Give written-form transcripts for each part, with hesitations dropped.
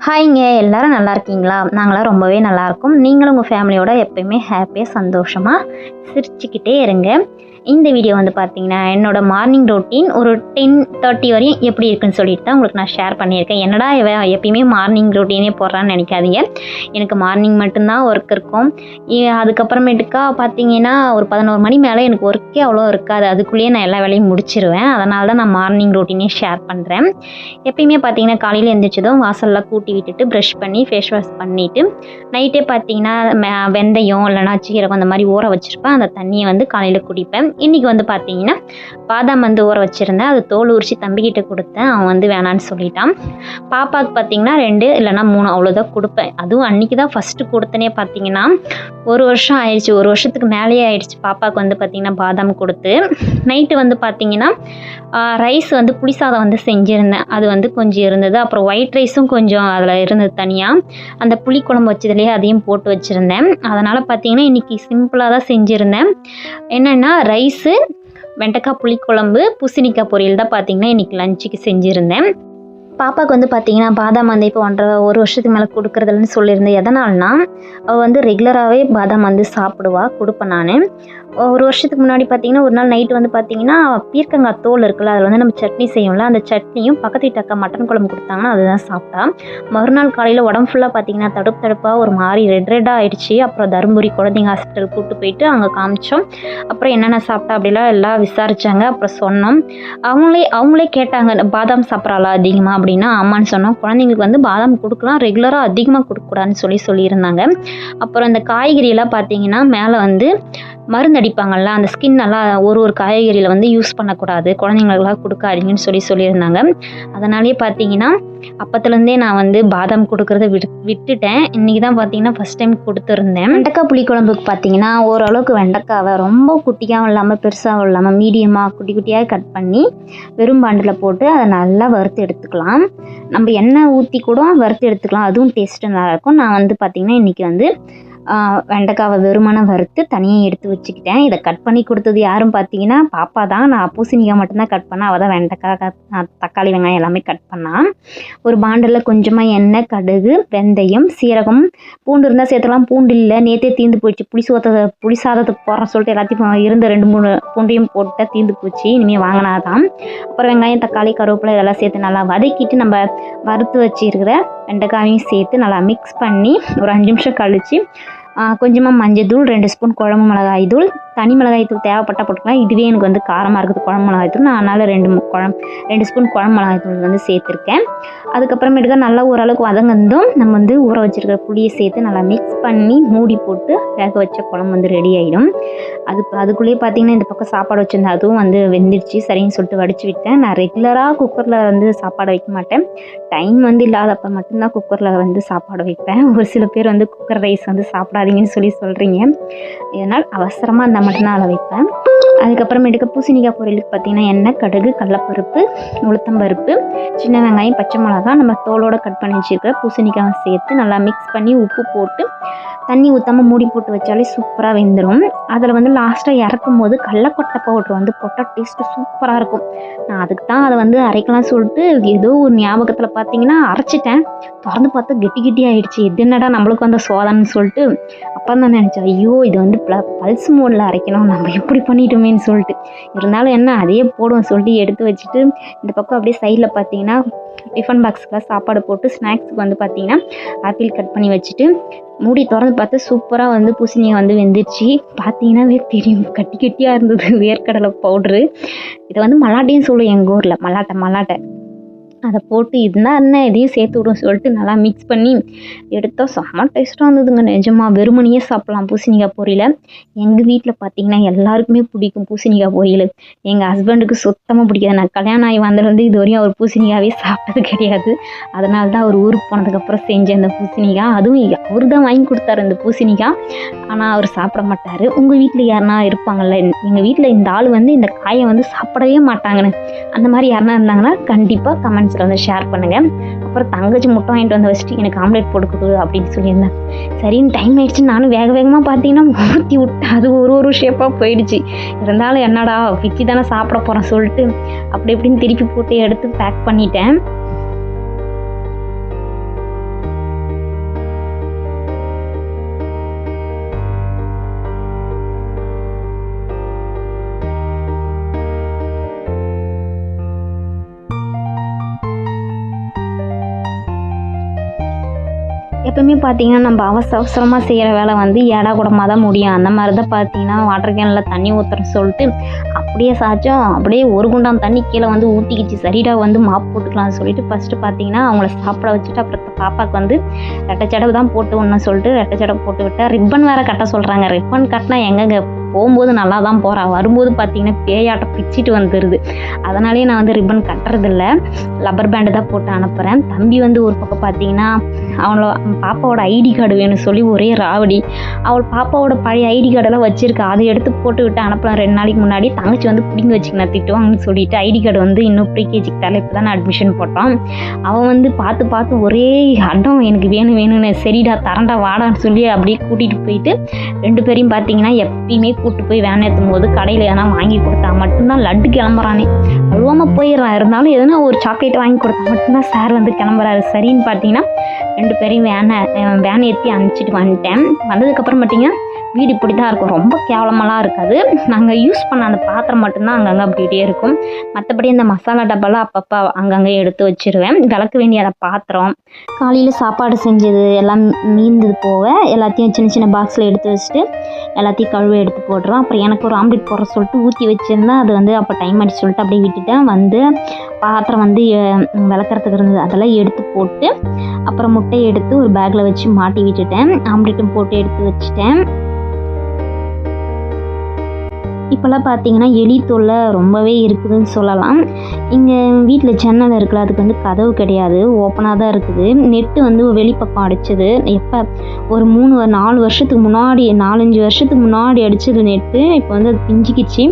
ஹாய்ங்க, எல்லாரும் நல்லா இருக்கீங்களா? நாங்களாம் ரொம்பவே நல்லாயிருக்கோம். நீங்களும் உங்கள் ஃபேமிலியோட எப்பயுமே ஹாப்பியாக சந்தோஷமாக சிரிச்சுக்கிட்டே இருங்க. இந்த வீடியோ வந்து பார்த்தீங்கன்னா என்னோடய மார்னிங் ரொட்டீன் ஒரு 10:30 வரையும் எப்படி இருக்குன்னு சொல்லிட்டு தான் உங்களுக்கு நான் ஷேர் பண்ணியிருக்கேன். என்னடா எப்பயுமே மார்னிங் ரொட்டீனே போடுறான்னு நினைக்காதீங்க. எனக்கு மார்னிங் மட்டும்தான் ஒர்க் இருக்கும். அதுக்கப்புறமேட்டுக்கா பார்த்தீங்கன்னா ஒரு 11 மணி மேலே எனக்கு ஒர்க்கே அவ்வளோ இருக்காது. அதுக்குள்ளேயே நான் எல்லா வேலையும் முடிச்சிருவேன். அதனால தான் நான் மார்னிங் ரொட்டீனே ஷேர் பண்ணுறேன். எப்பயுமே பார்த்தீங்கன்னா காலையில் எழுந்திரிச்சதும் வாசல்லாம் கூட்டி விட்டுட்டு ப்ரஷ் பண்ணி ஃபேஸ் வாஷ் பண்ணிவிட்டு நைட்டே பார்த்தீங்கன்னா வெந்தயம் இல்லைனா சீரகம் அந்த மாதிரி ஊற வச்சுருப்பேன். அந்த தண்ணியை வந்து காலையில் குடிப்பேன். இன்றைக்கி வந்து பார்த்தீங்கன்னா பாதாம் வந்து ஊற வச்சுருந்தேன். அது தோல் உரித்து தம்பிக்கிட்ட கொடுத்தேன். அவன் வந்து வேணான்னு சொல்லிட்டான். பாப்பாவுக்கு பார்த்தீங்கன்னா 2 இல்லைனா 3 அவ்வளோதான் கொடுப்பேன். அதுவும் அன்றைக்கி தான் ஃபஸ்ட்டு கொடுத்தனே பார்த்தீங்கன்னா 1 வருஷம் ஆயிடுச்சு. 1 வருஷத்துக்கு மேலேயே ஆயிடுச்சு பாப்பாவுக்கு வந்து பார்த்திங்கன்னா பாதாம் கொடுத்து. நைட்டு வந்து பார்த்திங்கன்னா ரைஸ் வந்து புளிசாதம் வந்து செஞ்சுருந்தேன். அது வந்து கொஞ்சம் இருந்தது. அப்புறம் ஒயிட் ரைஸும் கொஞ்சம் அதில் இருந்தது தனியாக. அந்த புளி குழம்பு வச்சதுலேயே அதையும் போட்டு வச்சுருந்தேன். அதனால் பார்த்திங்கன்னா இன்றைக்கி சிம்பிளாக தான் செஞ்சுருந்தேன். என்னென்னா ரைஸு, வெண்டைக்காய் புளிக்குழம்பு, பூசணிக்காய் பொரியல் தான் பார்த்திங்கன்னா இன்றைக்கி லஞ்சுக்கு செஞ்சுருந்தேன். பாப்பாவுக்கு வந்து பார்த்திங்கன்னா பாதாம் வந்து இப்போ 1 வருஷத்துக்கு மேலே கொடுக்குறதில்லன்னு சொல்லியிருந்தேன். எதனால்னா அவள் வந்து ரெகுலராகவே பாதாம் வந்து சாப்பிடுவா, கொடுப்பேன் நான். 1 வருஷத்துக்கு முன்னாடி பார்த்திங்கன்னா ஒரு நாள் நைட்டு வந்து பார்த்திங்கன்னா பீர்க்கங்காய் தோல் இருக்குல்ல, அதில் வந்து நம்ம சட்னி செய்வோம்ல, அந்த சட்னியும் பக்கத்து வீட்டு அக்கா மட்டன் குழம்பு கொடுத்தாங்கன்னா அதுதான் சாப்பிட்டா. மறுநாள் காலையில் உடம்பு ஃபுல்லாக பார்த்திங்கன்னா தடுப்பாக ஒரு மாதிரி ரெட்டாக ஆகிடுச்சு. அப்புறம் தருமபுரி குழந்தைங்க ஹாஸ்பிட்டல் கூப்பிட்டு போயிட்டு அங்கே காமிச்சோம். அப்புறம் என்னென்ன சாப்பிட்டா அப்படிலாம் எல்லாம் விசாரித்தாங்க. அப்புறம் சொன்னோம். அவங்களே கேட்டாங்க, பாதாம் சாப்பிட்றாளா அதிகமாக அப்படின்னா ஆமான்னு சொன்னோம். குழந்தைங்களுக்கு வந்து பாதாம் கொடுக்கலாம், ரெகுலராக அதிகமாக கொடுக்கக்கூடாதுன்னு சொல்லியிருந்தாங்க. அப்புறம் இந்த காய்கறியெல்லாம் பார்த்திங்கன்னா மேலே வந்து மருந்து அடிப்பாங்கள்ல, அந்த ஸ்கின் எல்லாம் ஒரு காய்கறியில் வந்து யூஸ் பண்ணக்கூடாது, குழந்தைங்களுக்கெல்லாம் கொடுக்காதீங்கன்னு சொல்லியிருந்தாங்க. அதனாலே பார்த்தீங்கன்னா அப்போத்துலேருந்தே நான் வந்து பாதாம் கொடுக்குறத விட்டுட்டேன். இன்றைக்கி தான் பார்த்தீங்கன்னா ஃபஸ்ட் டைம் கொடுத்துருந்தேன். வெண்டைக்காய் புளிக்குழம்புக்கு பார்த்தீங்கன்னா ஓரளவுக்கு வெண்டைக்காவை ரொம்ப குட்டியாகவும் இல்லாமல் பெருசாகவும் இல்லாமல் மீடியமாக குட்டி குட்டியாக கட் பண்ணி வெறும் பாண்டில் போட்டு அதை நல்லா வறுத்து எடுத்துக்கலாம். நம்ம எண்ணெய் ஊற்றி கூட வறுத்து எடுத்துக்கலாம், அதுவும் டேஸ்ட்டு நல்லாயிருக்கும். நான் வந்து பார்த்திங்கன்னா இன்றைக்கி வந்து வெண்டைக்காவை வெறுமனை வறுத்து தனியாக எடுத்து வச்சுக்கிட்டேன். இதை கட் பண்ணி கொடுத்தது யாரும் பார்த்தீங்கன்னா பாப்பா தான். நான் பூசணிக்காய் மட்டும்தான் கட் பண்ணேன். அவள் தான் வெண்டைக்காய், தக்காளி, வெங்காயம் எல்லாமே கட் பண்ணான். ஒரு பாண்டில் கொஞ்சமாக எண்ணெய், கடுகு, வெந்தயம், சீரகம், பூண்டு இருந்தால் சேர்த்துலாம். பூண்டு இல்லை, நேற்றே தீர்ந்து போயிடுச்சு. புளி சாதத்துக்கு போடுறேன்னு சொல்லிட்டு எல்லாத்தையும் இருந்த 2-3 பூண்டையும் போட்டு தீர்ந்து போச்சு. இனிமேல் வாங்கினாதான். அப்புறம் வெங்காயம், தக்காளி, கருவேப்பிலை இதெல்லாம் சேர்த்து நல்லா வதக்கிட்டு நம்ம வறுத்து வச்சுருக்கிற வெண்டைக்காயையும் சேர்த்து நல்லா மிக்ஸ் பண்ணி ஒரு 5 நிமிஷம் கழித்து கொஞ்சமாக மஞ்சள் தூள், 2 ஸ்பூன் குழம்பு மிளகாய் தூள், தனி மிளகாய் தூள் தேவைப்பட்டால் போட்டுக்கலாம். இதுவே எனக்கு வந்து காரமாக இருக்குது குழம்பு மிளகாய் தூள். நான் அதனால் 2 ஸ்பூன் குழம்பு மிளகாய் தூள் வந்து சேர்த்துருக்கேன். அதுக்கப்புறமேட்டுக்கா நல்லா ஓரளவுக்கு வதங்கந்தும் நம்ம வந்து ஊற வச்சுருக்கிற புளியை சேர்த்து நல்லா மிக்ஸ் பண்ணி மூடி போட்டு வேக வச்ச குழம்பு வந்து ரெடி ஆகிடும். அதுக்குள்ளேயே பார்த்திங்கன்னா இந்த பக்கம் சாப்பாடு வச்சுருந்தேன், அதுவும் வந்து வெந்துருச்சு. சரின்னு சொல்லிட்டு வடித்து விட்டேன். நான் ரெகுலராக குக்கரில் வந்து சாப்பாடு வைக்க மாட்டேன். டைம் வந்து இல்லாதப்போ மட்டும்தான் குக்கரில் வந்து சாப்பாடு வைப்பேன். ஒரு சில பேர் வந்து குக்கர் ரைஸ் வந்து சாப்பிடாதீங்கன்னு சொல்கிறீங்க. இதனால் அவசரமாக இருந்தால் மட்டும்தான் அதை வைப்பேன். அதுக்கப்புறமேட்டுக்கு பூசணிக்காய் பொரியலுக்கு பார்த்திங்கன்னா எண்ணெய், கடுகு, கடலைப்பருப்பு, உளுத்தம்பருப்பு, சின்ன வெங்காயம், பச்சை மிளகா, நம்ம தோலோடு கட் பண்ணி வச்சுருக்கிற பூசணிக்காய் சேர்த்து நல்லா மிக்ஸ் பண்ணி உப்பு போட்டு தண்ணி ஊற்றாமல் மூடி போட்டு வச்சாலே சூப்பராக வெந்துடும். அதில் வந்து லாஸ்ட்டாக இறக்கும் போது கடலக்கொட்டை பவுட்ரு வந்து போட்டால் டேஸ்ட்டு சூப்பராக இருக்கும். நான் அதுக்கு தான் அதை வந்து அரைக்கலாம் சொல்லிட்டு ஏதோ ஒரு ஞாபகத்தில் பார்த்தீங்கன்னா அரைச்சிட்டேன். திறந்து பார்த்தா கெட்டி ஆகிடுச்சு. இது என்னடா நம்மளுக்கு வந்த சோதனைன்னு சொல்லிட்டு அப்போ தான் நினச்சேன், ஐயோ இது வந்து பல்ஸ் மோடில் அரைக்கணும், நம்ம இப்படி பண்ணிட்டோமேன்னு சொல்லிட்டு. இருந்தாலும் என்ன அதையே போடுவோம் சொல்லிட்டு எடுத்து வச்சுட்டு இந்த பக்கம் அப்படியே சைடில் பார்த்தீங்கன்னா டிஃபன் பாக்ஸுக்கெலாம் சாப்பாடு போட்டு ஸ்நாக்ஸுக்கு வந்து பார்த்திங்கன்னா ஆப்பிள் கட் பண்ணி வச்சுட்டு மூடி திறந்து பார்த்து சூப்பராக வந்து பூசணியை வந்து வெந்துருச்சு. பார்த்தீங்கன்னா தெரியும் கட்டியாக இருந்தது வேர்க்கடலை பவுட்ரு. இதை வந்து மல்லாட்டையும் சொல்லுவோம் எங்கள் ஊரில், மல்லாட்டை. அதை போட்டு இருந்தால் என்ன இதையும் சேர்த்து விடும் சொல்லிட்டு நல்லா மிக்ஸ் பண்ணி எடுத்தால் செம்ம டேஸ்ட்டாக இருந்ததுங்க. நிஜமாக வெறுமனையே சாப்பிட்லாம் பூசணிக்காய் பொரியல். எங்கள் வீட்டில் பார்த்திங்கன்னா எல்லாருக்குமே பிடிக்கும் பூசணிக்காய் பொரியல். எங்கள் ஹஸ்பண்டுக்கு சுத்தமாக பிடிக்காது. நான் கல்யாணம் ஆகி வந்ததுலேருந்து இது வரையும் அவர் பூசணிக்காவே சாப்பிட்டது கிடையாது. அதனால தான் அவர் ஊருக்கு போனதுக்கப்புறம் செஞ்ச அந்த பூசணிக்காய், அதுவும் அவர் தான் வாங்கி கொடுத்தாரு இந்த பூசணிக்காய். ஆனால் அவர் சாப்பிட மாட்டார். உங்கள் வீட்டில் யாருனா இருப்பாங்கள்ல, எங்கள் வீட்டில் இந்த ஆள் வந்து இந்த காயை வந்து சாப்பிடவே மாட்டாங்கன்னு, அந்த மாதிரி யாருனா இருந்தாங்கன்னா கண்டிப்பாக கமெண்ட்ஸில் வந்து ஷேர் பண்ணுங்கள். அப்புறம் தங்கச்சி முட்டை வாங்கிட்டு வந்து வச்சுட்டு எனக்கு ஆம்லேட் போட்டு கொடு அப்படின்னு சொல்லியிருந்தேன். சரின்னு டைம் ஆகிடுச்சு. நானும் வேகமாக பார்த்தீங்கன்னா ஊற்றி விட்டேன். அது ஒரு ஷேப்பாக போயிடுச்சு. இருந்தாலும் என்னடா பிச்சி தானே சாப்பிட போகிறேன் சொல்லிட்டு அப்படி இப்படின்னு திருப்பி போட்டு எடுத்து பேக் பண்ணிட்டேன். எப்பவுமே பார்த்தீங்கன்னா நம்ம அவசரமாக செய்கிற வேலை வந்து ஏடா கூடமாக தான் முடியும். அந்த மாதிரி தான் பார்த்தீங்கன்னா வாட்டர் கேனில் தண்ணி ஊற்றுறேன்னு சொல்லிட்டு அப்படியே சாய்ச்சோம். அப்படியே ஒரு குண்டான் தண்ணி கீழே வந்து ஊற்றிக்கிச்சு. சரிடா வந்து மாப் போட்டுக்கலாம்னு சொல்லிட்டு ஃபஸ்ட்டு பார்த்தீங்கன்னா அவங்கள சாப்பிட வச்சுட்டு அப்புறம் பாப்பாவுக்கு வந்து ரெட்டை சடவை தான் போட்டு விடணும்னு சொல்லிட்டு ரெட்டை சடவை போட்டு விட்டேன். ரிப்பன் வேறு கட்ட சொல்கிறாங்க. ரிப்பன் கட்டினா எங்கங்க போகும்போது நல்லா தான் போகிறான், வரும்போது பார்த்தீங்கன்னா பேயாட்டம் பிச்சுட்டு வந்துடுது. அதனாலேயே நான் வந்து ரிப்பன் கட்டுறதில்ல, லப்பர் பேண்டு தான் போட்டு அனுப்புகிறேன். தம்பி வந்து ஒரு பக்கம் பார்த்தீங்கன்னா பாப்பாவோட ஐடி கார்டு வேணும்னு சொல்லி ஒரே ராவடி. அவள் பாப்பாவோட பழைய ஐடி கார்டெல்லாம் வச்சுருக்கா, அதை எடுத்து போட்டு விட்டு அனுப்பலாம். 2 நாளைக்கு முன்னாடி தங்கச்சி வந்து பிடிங்கி வச்சுக்கினா திட்டுவாங்கன்னு சொல்லிட்டு ஐடி கார்டு வந்து இன்னும் ப்ரீகேஜிக்கு தரல, இப்போ தான் அட்மிஷன் போட்டோம். அவன் வந்து பார்த்து ஒரே அடம், எனக்கு வேணும்னு. சரிடா தரண்டா வாடான்னு சொல்லி அப்படியே கூட்டிகிட்டு போயிட்டு 2 பேரையும் பார்த்தீங்கன்னா எப்பயுமே கூப்பிட்டு போய் வேன் ஏற்றும் போது கடையில் எதனா வாங்கி கொடுத்தா மட்டும்தான் லட்டு கிளம்புறானே, அழுவாமல் போயிடுறான். இருந்தாலும் எதனா ஒரு சாக்லேட் வாங்கி கொடுத்தா மட்டும்தான் சார் வந்து கிளம்புறாரு. சரின்னு பார்த்தீங்கன்னா 2 பேரையும் வேன் ஏற்றி அனுப்பிச்சிட்டு வந்துட்டேன். வந்ததுக்கப்புறம் பார்த்தீங்கன்னா வீடு இப்படி தான் இருக்கும், ரொம்ப கேவலமெல்லாம் இருக்காது. நாங்கள் யூஸ் பண்ண அந்த பாத்திரம் மட்டும்தான் அங்கங்கே அப்படியே இருக்கும். மற்றபடி இந்த மசாலா டப்பாலாம் அப்பப்போ அங்கங்கே எடுத்து வச்சுருவேன். விளக்க வேண்டிய அந்த பாத்திரம், காலையில் சாப்பாடு செஞ்சது எல்லாம் மீந்தது போக எல்லாத்தையும் சின்ன சின்ன பாக்ஸில் எடுத்து வச்சுட்டு எல்லாத்தையும் கழுவி எடுத்து போடுறோம். அப்புறம் எனக்கு ஒரு ஆம்லெட் போடுற சொல்லிட்டு ஊற்றி வச்சுருந்தேன். அது வந்து அப்போ டைம் ஆகிடுச்சு சொல்லிட்டு அப்படியே விட்டுட்டேன். வந்து பாத்திரம் வந்து விளக்கறதுக்கு இருந்தது, அதெல்லாம் எடுத்து போட்டு அப்புறம் முட்டையை எடுத்து ஒரு பேக்கில் வச்சு மாட்டி விட்டுட்டேன். ஆம்லெட்டும் போட்டு எடுத்து வச்சுட்டேன். இப்போல்லாம் பார்த்தீங்கன்னா எலி தொல்லை ரொம்பவே இருக்குதுன்னு சொல்லலாம். இங்கே வீட்டில் ஜன்னல் இருக்குல்ல, அதுக்கு வந்து கதவு கிடையாது, ஓப்பனாக தான் இருக்குது. நெட்டு வந்து வெளிப்பக்கம் அடிச்சது. எப்போ ஒரு 4 வருஷத்துக்கு முன்னாடி 4-5 வருஷத்துக்கு முன்னாடி அடித்தது நெட்டு. இப்போ வந்து அது பிஞ்சிக்கிச்சு.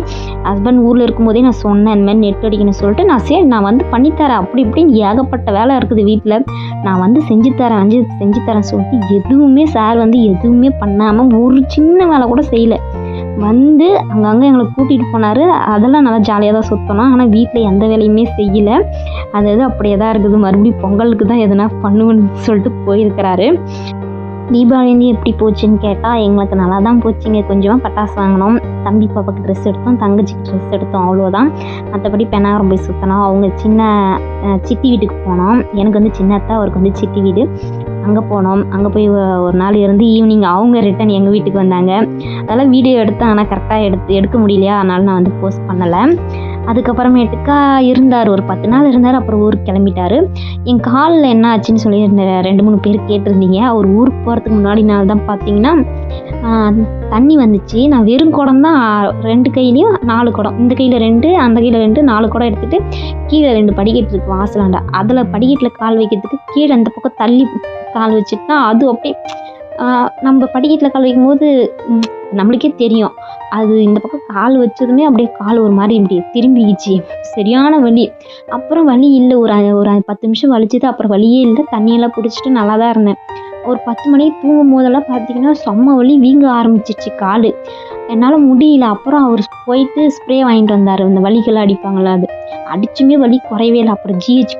ஹஸ்பண்ட் ஊரில் இருக்கும்போதே நான் சொன்னேன் இந்த மாதிரி நெட் அடிக்கணும்னு சொல்லிட்டு. நான் வந்து பண்ணித்தரேன், அப்படி இப்படின்னு ஏகப்பட்ட வேலை இருக்குது வீட்டில், நான் வந்து செஞ்சுத்தரேன் சொல்லிட்டு எதுவுமே சார் வந்து எதுவுமே பண்ணாமல் ஒரு சின்ன வேலை கூட செய்யலை. வந்து அங்கங்கே எங்களை கூட்டிகிட்டு போனார். அதெல்லாம் நல்லா ஜாலியாக தான் சுற்றணும். ஆனால் வீட்டில் எந்த வேலையுமே செய்யலை. அது அப்படியே தான் இருக்குது. மறுபடியும் பொங்கலுக்கு தான் எதுனா பண்ணுவேன்னு சொல்லிட்டு போயிருக்கிறாரு. தீபாவளி எப்படி போச்சுன்னு கேட்டால் எங்களுக்கு நல்லா தான் போச்சுங்க. கொஞ்சமாக பட்டாசு வாங்கினோம், தம்பி பாப்பாவுக்கு ட்ரெஸ் எடுத்தோம், தங்கச்சிக்கு ட்ரெஸ் எடுத்தோம், அவ்வளோதான். மற்றபடி பெண்ணாகரம் போய் சுற்றினோம். அவங்க சித்தி வீட்டுக்கு போனோம். எனக்கு வந்து சின்ன அத்தை, அவருக்கு வந்து சித்தி வீடு. அங்கே போனோம். அங்கே போய் ஒரு நாள் இருந்து ஈவினிங் அவங்க ரிட்டன் எங்கள் வீட்டுக்கு வந்தாங்க. அதெல்லாம் வீடியோ எடுத்தேன், ஆனால் கரெக்டாக எடுக்க முடியலையா, அதனால நான் வந்து போஸ்ட் பண்ணலை. அதுக்கப்புறமேட்டுக்கா இருந்தார், ஒரு 10 நாள் இருந்தார். அப்புறம் ஊருக்கு கிளம்பிட்டார். என் காலில் என்ன ஆச்சுன்னு சொல்லி 2-3 பேர் கேட்டிருந்தீங்க. அவர் ஊருக்கு போகிறதுக்கு முன்னாடி நாள் தான் பார்த்தீங்கன்னா தண்ணி வந்துச்சு. நான் வெறும் குடம் தான், 2 கையிலையும் 4 குடம், இந்த கையில் 2 அந்த கையில் 2 4 குடம் எடுத்துகிட்டு கீழே 2 படிக்கட்டு இருக்குது வாசலாண்டா, அதில் படிக்கட்டில் கால் வைக்கிறதுக்கு கீழே அந்த பக்கம் தள்ளி கால் வச்சுட்டா அது அப்படியே நம்ம படிக்கட்டில் கால் வைக்கும்போது நம்மளுக்கே தெரியும், அது இந்த பக்கம் கால் வச்சதுமே அப்படியே கால் ஒரு மாதிரி இப்படி திரும்பிக்கிச்சு. சரியான வலி. அப்புறம் வலி இல்லை, ஒரு 10 நிமிஷம் வலிச்சுது. அப்புறம் வலியே இல்லை, தண்ணியெல்லாம் பிடிச்சிட்டு நல்லா தான் இருந்தேன். ஒரு 10 மணிக்கு தூங்கும் போதெல்லாம் பார்த்தீங்கன்னா செம்ம வலி, வீங்க ஆரம்பிச்சிருச்சு கால். என்னால் முடியல. அப்புறம் அவர் போயிட்டு ஸ்ப்ரே வாங்கிட்டு வந்தார், இந்த வலிக்கெல்லாம் அடிப்பாங்களா, அது அடிச்சுமே வலி குறையவே இல்லை. அப்புறம் ஜிஹெச்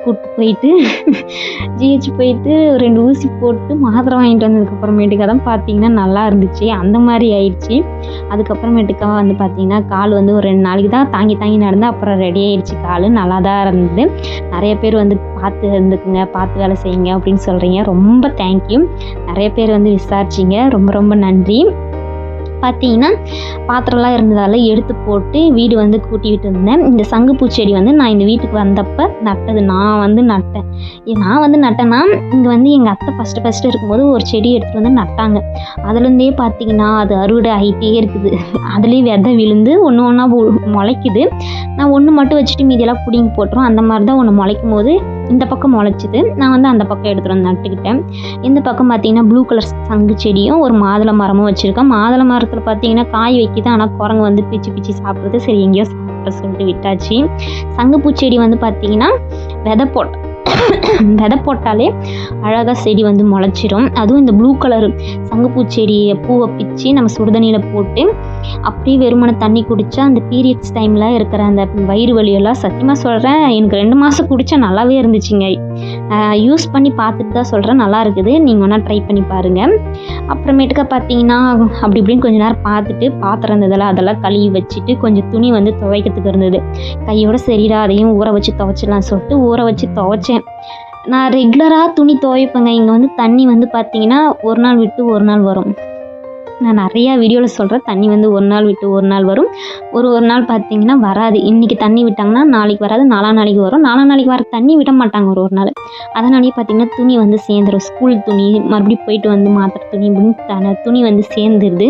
போயிட்டு 2 ஊசி போட்டு மாத்திரை வாங்கிட்டு வந்ததுக்கப்புறமேட்டுக்காக தான் பார்த்தீங்கன்னா நல்லா இருந்துச்சு. அந்த மாதிரி ஆயிடுச்சு. அதுக்கப்புறமேட்டுக்காக வந்து பார்த்தீங்கன்னா கால் வந்து ஒரு 2 நாளைக்கு தான் தாங்கி நடந்து அப்புறம் ரெடி ஆயிடுச்சு. கால் நல்லா தான் இருந்தது. நிறைய பேர் வந்து பார்த்து இருந்துக்குங்க, பார்த்து வேலை செய்யுங்க அப்படின்னு சொல்கிறீங்க, ரொம்ப தேங்க்யூ. நிறைய பேர் வந்து விசாரிச்சிங்க, ரொம்ப ரொம்ப நன்றி. பார்த்தீங்கன்னா பாத்திரம்லாம் இருந்ததால் எடுத்து போட்டு வீடு வந்து கூட்டி விட்டு இருந்தேன். இந்த சங்குப்பூ செடி வந்து நான் இந்த வீட்டுக்கு வந்தப்போ நட்டது. நான் வந்து நட்டேன்னா இங்கே வந்து எங்கள் அத்தை ஃபஸ்ட்டு இருக்கும்போது ஒரு செடி எடுத்துகிட்டு வந்து நட்டாங்க. அதுலேருந்தே பார்த்தீங்கன்னா அது அறுவடை ஆகிட்டே இருக்குது. அதுலேயே விதை விழுந்து ஒன்று ஒன்றா முளைக்குது. நான் ஒன்று மட்டும் வச்சுட்டு மீதியெல்லாம் பிடிங்கி போட்டுரும். அந்த மாதிரி தான் ஒன்று முளைக்கும் போது இந்த பக்கம் முளைச்சிது. நான் வந்து அந்த பக்கம் எடுத்துகிட்டு வந்து நட்டுக்கிட்டேன். இந்த பக்கம் பார்த்தீங்கன்னா ப்ளூ கலர் சங்கு செடியும் ஒரு மாதுளை மரமும் வச்சுருக்கேன். மாதுளை மரத்தில் பார்த்தீங்கன்னா காய் வைக்கிது, ஆனால் குரங்கு வந்து பிச்சு சாப்பிட்றது. சரி எங்கேயோ சாப்பிட சொல்லிட்டு விட்டாச்சு. சங்குப்பூ செடி வந்து பார்த்தீங்கன்னா விதை போட்டாலே அழகாக செடி வந்து முளைச்சிரும். அதுவும் இந்த ப்ளூ கலர் சங்குப்பூ செடியை பூவை பிச்சு நம்ம சுடுதண்ணியில் போட்டு அப்படியே வெறுமனை தண்ணி குடித்தா அந்த பீரியட்ஸ் டைமில் இருக்கிற அந்த வயிறு வலியெல்லாம் சத்தியமாக சொல்கிறேன், எனக்கு 2 மாதம் குடித்தா நல்லாவே இருந்துச்சுங்க. யூஸ் பண்ணி பார்த்துட்டு தான் சொல்கிறேன், நல்லா இருக்குது. நீங்கள் வேணால் ட்ரை பண்ணி பாருங்கள். அப்புறமேட்டுக்கா பார்த்தீங்கன்னா அப்படி இப்படின்னு கொஞ்சம் நேரம் பார்த்துட்டு பாத்திரம் இருந்ததில் அதெல்லாம் கழுவி வச்சுட்டு கொஞ்சம் துணி வந்து துவைக்கிறதுக்கு இருந்தது. கையோட சரிடா அதையும் ஊற வச்சு துவைச்சிடலாம் சொல்லிட்டு ஊற வச்சு துவைச்சேன். நான் ரெகுலராக துணி துவைப்பேங்க. இங்கே வந்து தண்ணி வந்து பார்த்திங்கன்னா ஒரு நாள் விட்டு ஒரு நாள் வரும். நான் நிறையா வீடியோவில் சொல்கிறேன், தண்ணி வந்து ஒரு நாள் விட்டு ஒரு நாள் வரும். ஒரு நாள் பார்த்திங்கன்னா வராது. இன்றைக்கி தண்ணி விட்டாங்கன்னா நாளைக்கு வராது, நாளைக்கு வரும். நாளைக்கு வர தண்ணி விட மாட்டாங்க ஒரு நாள். அதனாலேயே பார்த்திங்கன்னா துணி வந்து சேர்ந்துடும். ஸ்கூல் துணி மறுபடியும் போயிட்டு வந்து மாற்றுற துணி அப்படின்னு துணி வந்து சேர்ந்துருது.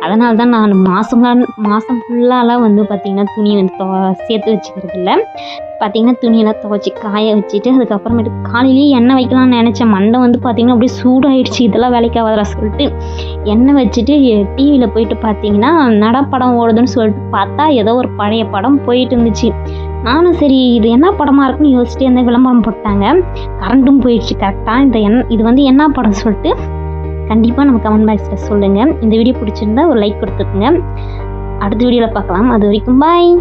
அதனால தான் நான் மாதம் ஃபுல்லாலாம் வந்து பார்த்திங்கன்னா துணி வந்து சேர்த்து வச்சுக்கிறது இல்லை. பார்த்திங்கன்னா துணியெல்லாம் துவைச்சி காய வச்சுட்டு அதுக்கப்புறமேட்டு காலையிலேயே எண்ணெய் வைக்கலாம்னு நினச்சேன். மண்டை வந்து பார்த்திங்கன்னா அப்படியே சூடாகிடுச்சு. இதெல்லாம் வேலைக்கு ஆகாதா சொல்லிட்டு எண்ணெய் வச்சுட்டு டிவியில் போயிட்டு பார்த்திங்கன்னா நடப்படம் ஓடுதுன்னு சொல்லிட்டு பார்த்தா ஏதோ ஒரு பழைய படம் போயிட்டு இருந்துச்சு. நானும் சரி இது என்ன படமாக இருக்குன்னு யோசிச்சுட்டு அந்த விளம்பரம் போட்டாங்க. கரண்ட்டும் போயிடுச்சு கரெக்டாக. இது வந்து என்ன படம் சொல்லிட்டு கண்டிப்பாக நம்ம கமெண்ட் பாக்ஸில் சொல்லுங்கள். இந்த வீடியோ பிடிச்சிருந்தா ஒரு லைக் கொடுத்துக்குங்க. அடுத்த வீடியோவில் பார்க்கலாம். அது வரைக்கும் பாய்.